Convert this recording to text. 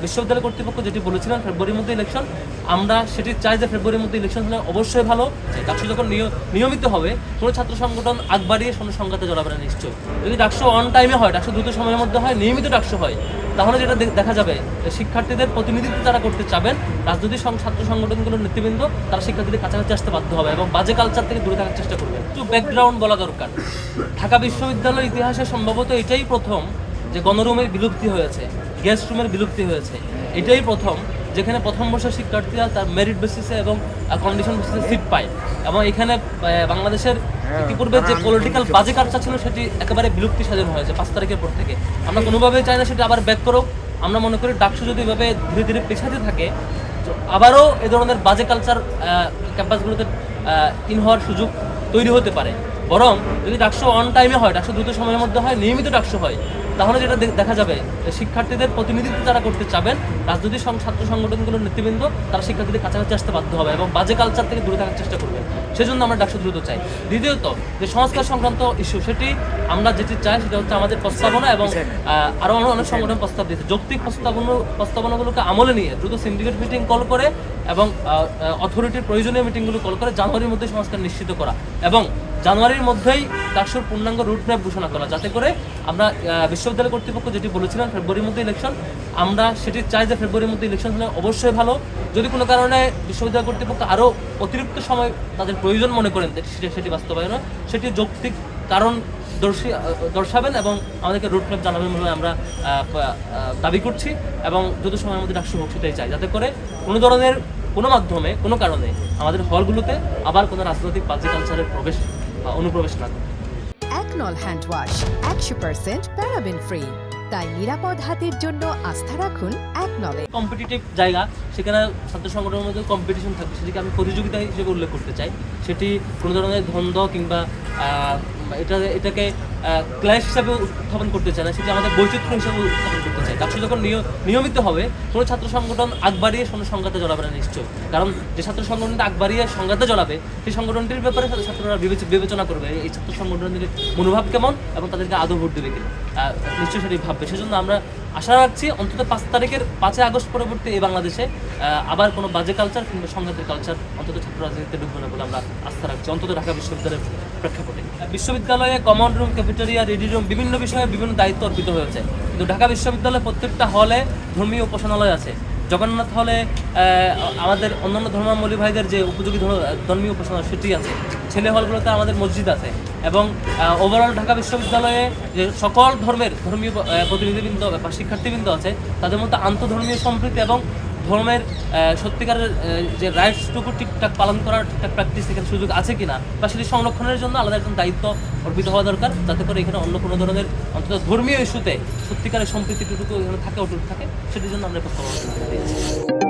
বিশ্ববিদ্যালয় কর্তৃপক্ষ যেটি বলেছিলেন ফেব্রুয়ারির মধ্যে ইলেকশন, আমরা সেটি চাই যে ফেব্রুয়ারির মধ্যে ইলেকশন হলে অবশ্যই ভালো। ডাকসু যখন নিয়মিত হবে, কোনো ছাত্র সংগঠন আগ বাড়িয়ে কোনো সংঘাতে জড়াবে না নিশ্চয়। যদি ডাকসু অন টাইমে হয়, ডাকসু দ্রুত সময়ের মধ্যে হয়, নিয়মিত ডাকসু হয়, তাহলে যেটা দেখা যাবে শিক্ষার্থীদের প্রতিনিধিত্ব যারা করতে চাবেন, রাজনৈতিক ছাত্র সংগঠনগুলোর নেতৃবৃন্দ, তারা শিক্ষার্থীদের কাছাকাছি আসতে বাধ্য হবে এবং বাজে কালচার থেকে দূরে থাকার চেষ্টা করবে। একটু ব্যাকগ্রাউন্ড বলা দরকার। ঢাকা বিশ্ববিদ্যালয়ের ইতিহাসে সম্ভবত এটাই প্রথম যে গণরুমের বিলুপ্তি হয়েছে, গেস্ট রুমের বিলুপ্তি হয়েছে। এটাই প্রথম যেখানে প্রথম বর্ষের শিক্ষার্থীরা তার মেরিট বেসিসে এবং কন্ডিশন বেসিসে সিট পায়, এবং এখানে বাংলাদেশের ইতিপূর্বে যে পলিটিক্যাল বাজে কালচার ছিল সেটি একেবারে বিলুপ্তি সাধন হয়েছে 5 তারিখের পর থেকে। আমরা কোনোভাবেই চাই না সেটা আবার ব্যাক করুক। আমরা মনে করি ডাকসু যদি এভাবে ধীরে ধীরে পেছাতে থাকে, আবারও এ ধরনের বাজে কালচার ক্যাম্পাসগুলোতে ইন হওয়ার সুযোগ তৈরি হতে পারে। বরং যদি ডাকসু অন টাইমে হয়, ডাকসু দ্রুত সময়ের মধ্যে হয়, নিয়মিত ডাকসু হয়, তাহলে যেটা দেখা যাবে শিক্ষার্থীদের প্রতিনিধিত্ব যারা করতে চাবেন, রাজনৈতিক ছাত্র সংগঠনগুলোর নেতৃবৃন্দ, তারা শিক্ষার্থীদের কাছাকাছি আসতে বাধ্য হবে এবং বাজে কালচার থেকে দূরে থাকার চেষ্টা করবেন। সেজন্য আমরা ডাকসু দ্রুত চাই। দ্বিতীয়ত, যে সংস্কার সংক্রান্ত ইস্যু, সেটি আমরা যেটি চাই সেটা হচ্ছে আমাদের প্রস্তাবনা, এবং আরও অনেক সংগঠন প্রস্তাব দিয়েছে, যৌক্তিক প্রস্তাবনাগুলোকে আমলে নিয়ে দ্রুত সিন্ডিকেট মিটিং কল করে এবং অথরিটির প্রয়োজনীয় মিটিংগুলো কল করে জানুয়ারির মধ্যে সংস্কার নিশ্চিত করা, এবং জানুয়ারির মধ্যেই ডাকসুর পূর্ণাঙ্গ রুটম্যাপ ঘোষণা করা, যাতে করে আমরা বিশ্ববিদ্যালয় কর্তৃপক্ষ যেটি বলেছিলেন ফেব্রুয়ারির মধ্যে ইলেকশন, আমরা সেটি চাই যে ফেব্রুয়ারির মধ্যে ইলেকশন হলে অবশ্যই ভালো। যদি কোনো কারণে বিশ্ববিদ্যালয় কর্তৃপক্ষ আরও অতিরিক্ত সময় তাদের প্রয়োজন মনে করেন সেটি বাস্তবায়ন হয়, সেটি যৌক্তিক কারণ দর্শাবেন এবং আমাদেরকে রুটম্যাপ জানাবেন বলে আমরা দাবি করছি, এবং যত সময়ের মধ্যে ডাকসু হোক সেটাই চাই, যাতে করে কোনো ধরনের কোনো মাধ্যমে কোনো কারণে আমাদের হলগুলোতে আবার কোনো রাজনৈতিক বাজে কালচারের প্রবেশ বা অনুপ্রবেশ না করে। একনল হ্যান্ড ওয়াশ 100% প্যারাবেন ফ্রি, তাই নিরাপদ হাতের জন্য আস্থা রাখুন একনলে। কম্পিটিটিভ জায়গা, সেখানে ছাত্র সংগঠনের মধ্যে কম্পিটিশন থাকবে, সেটিকে আমি প্রতিযোগিতা হিসেবে উল্লেখ করতে চাই। সেটি কোনো ধরনের দ্বন্দ্ব কিংবা এটাকে ক্লাস হিসাবে উত্থাপন করতে চাই না, সেটি আমাদের বৈচিত্র্য হিসাবে উত্থাপন করতে চাই। ডাকসু যখন নিয়মিত হবে, কোনো ছাত্র সংগঠন আগ বাড়িয়ে কোনো সংঘাতে জড়াবে না নিশ্চয়। কারণ যে ছাত্র সংগঠনটা আগ বাড়িয়ে সংঘাতে জড়াবে, সেই সংগঠনটির ব্যাপারে ছাত্ররা বিবেচনা করবে এই ছাত্র সংগঠনের মনোভাব কেমন এবং তাদেরকে আদৌ ভোট দেবে কিনা, নিশ্চয়ই সেটি ভাববে। সেজন্য আমরা আশা রাখছি অন্তত 5 আগস্ট পরবর্তী এই বাংলাদেশে আবার কোনো বাজে কালচার কিংবা সংঘাতের কালচার অন্তত ছাত্র রাজনীতিতে ঢুকবে না বলে আমরা আস্থা রাখছি, অন্তত ঢাকা বিশ্ববিদ্যালয়ের প্রেক্ষাপটে। বিশ্ববিদ্যালয়ে common room, cafeteria, ready room, বিভিন্ন বিষয়ে বিভিন্ন দায়িত্ব অর্পিত হয়েছে, কিন্তু ঢাকা বিশ্ববিদ্যালয়ে প্রত্যেকটা হলে ধর্মীয় উপাসনালয় আছে। জগন্নাথ হলে আমাদের অন্যান্য ধর্মাবলম্বী ভাইদের যে উপযোগী ধর্মীয় উপাসনালয় সেটি আছে। ছেলে হলগুলোতে আমাদের মসজিদ আছে, এবং ওভারঅল ঢাকা বিশ্ববিদ্যালয়ে যে সকল ধর্মের ধর্মীয় প্রতিনিধিবৃন্দ বা শিক্ষার্থীবৃন্দ আছে, তাদের মধ্যে আন্তঃধর্মীয় সম্প্রীতি এবং ধর্মের সত্যিকারের যে রাইটসটুকু ঠিকঠাক পালন করার ঠিকঠাক প্র্যাকটিস এখানে সুযোগ আছে কিনা, বা সেটি সংরক্ষণের জন্য আলাদা একজন দায়িত্ব অর্পিত হওয়া দরকার, যাতে করে এখানে অন্য কোনো ধরনের অন্তত ধর্মীয় ইস্যুতে সত্যিকারের সম্প্রীতিটুকু এখানে থাকে, অটুট থাকে, সেটির জন্য আমরা প্রস্তাব দিয়েছি।